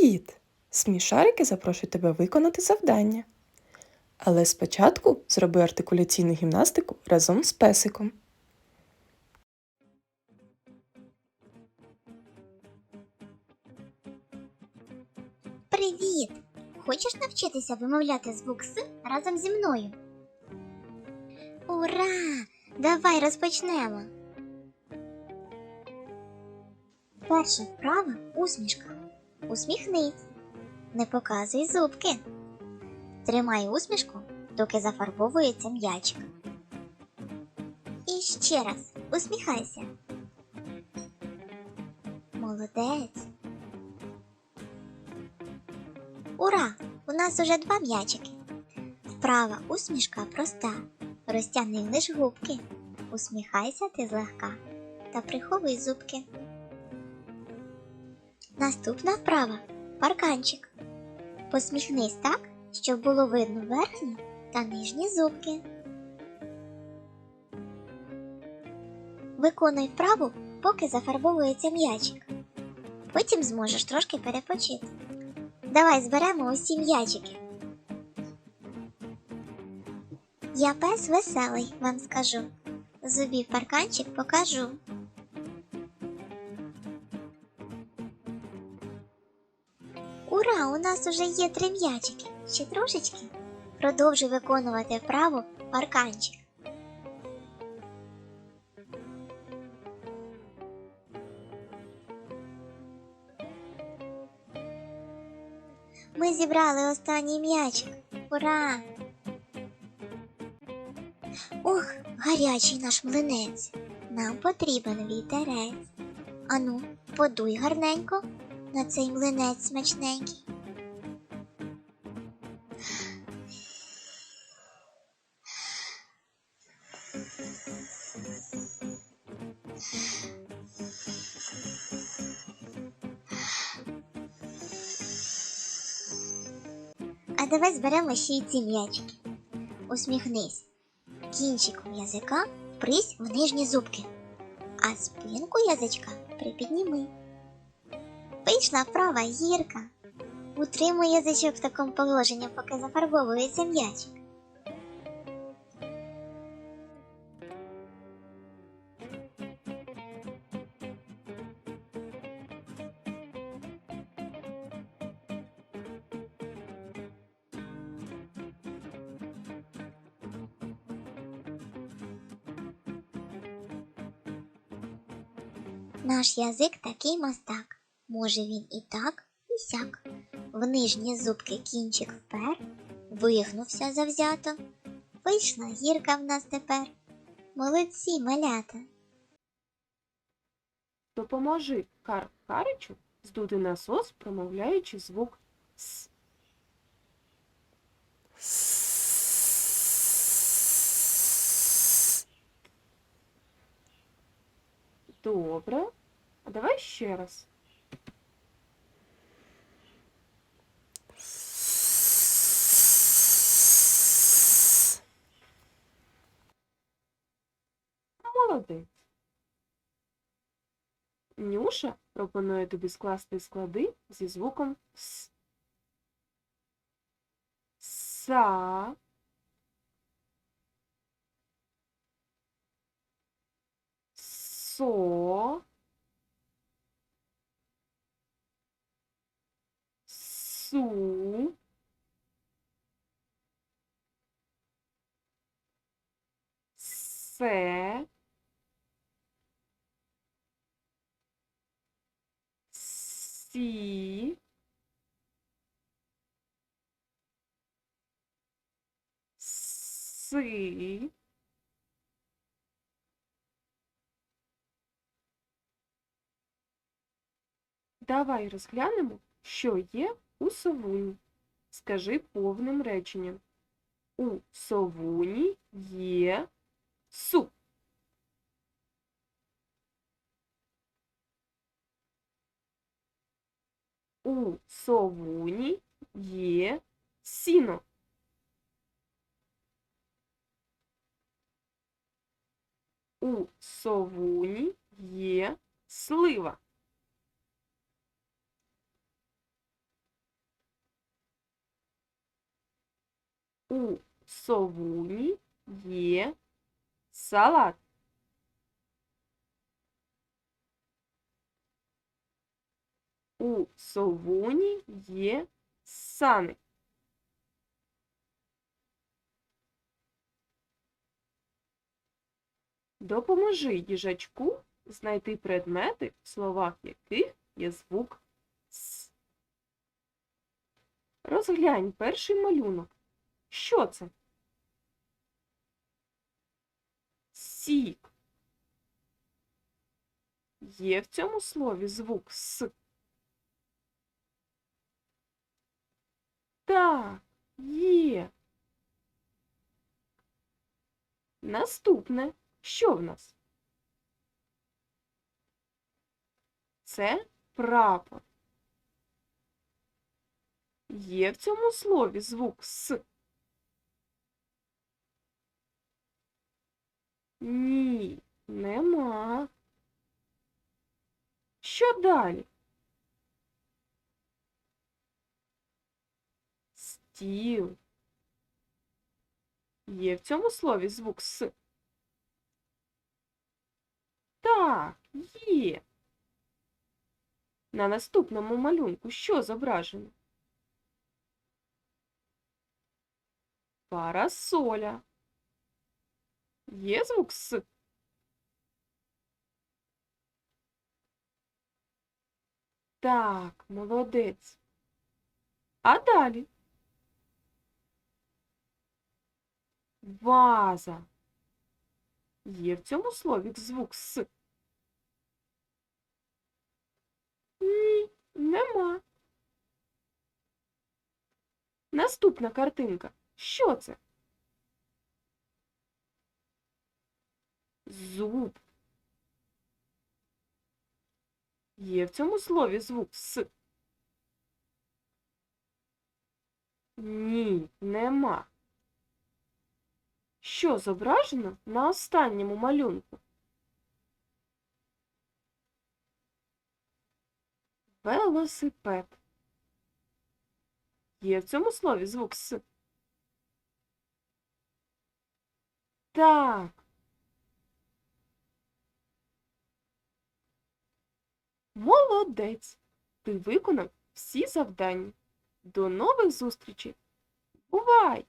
Привіт! Смішарики запрошують тебе виконати завдання. Але спочатку зроби артикуляційну гімнастику разом з песиком. Привіт! Хочеш навчитися вимовляти звук «с» разом зі мною? Ура! Давай розпочнемо! Перша вправа – усмішка. Усміхнись. Не показуй зубки. Тримай усмішку, доки зафарбовується м'ячик. І ще раз усміхайся. Молодець! Ура! У нас уже 2 м'ячики. Вправа усмішка проста. Розтягни лиш губки. Усміхайся ти злегка та приховуй зубки. Наступна вправа – парканчик. Посміхнись так, щоб було видно верхні та нижні зубки. Виконуй вправу, поки зафарбовується м'ячик. Потім зможеш трошки перепочити. Давай зберемо усі м'ячики. Я пес веселий, вам скажу. Зубів парканчик покажу. Ура! У нас уже є 3 м'ячики. Ще трошечки. Продовжуй виконувати вправу парканчик. Ми зібрали останній м'ячик. Ура! Ох, гарячий наш млинець. Нам потрібен вітерець. Ану, подуй гарненько на цей млинець смачненький. А давай зберемо ще й ці м'ячики. Усміхнись. Кінчиком язика впрись в нижні зубки, а спинку язичка припідніми. Вийшла вправа гірка. Утримуй язичок в такому положенні, поки зафарбовується м'ячик. Наш язик такий мастак. Може він і так, і сяк. В нижні зубки кінчик впер, вигнувся завзято. Вийшла гірка в нас тепер. Молодці, малята! Допоможи Каричу здути насос, промовляючи звук «с». Добре. А давай ще раз. Молодець. Нюша пропонує тобі скласти склади зі звуком «с». Са, со, су, се, сі, си, Давай розглянемо, що є у совуні. Скажи повним реченням. У совуні є су. У совуні є сіно. У совуні є слива. У совуні є салат. У совуні є сани. Допоможи їжачку знайти предмети, в словах яких є звук С. Розглянь перший малюнок. Що це? Сік. Є в цьому слові звук С? Так, є. Наступне. Що в нас? Це прапор. Є в цьому слові звук С? Ні, нема. Що далі? Стіл. Є в цьому слові звук С? Так, є. На наступному малюнку що зображено? Парасоля. Є звук С? Так, молодець. А далі? Ваза. Є в цьому слові звук С? Ні, нема. Наступна картинка. Що це? Зуб. Є в цьому слові звук С? Ні, нема. Що зображено на останньому малюнку? Велосипед. Є в цьому слові звук С? Так. Молодець! Ти виконав всі завдання. До нових зустрічей! Бувай!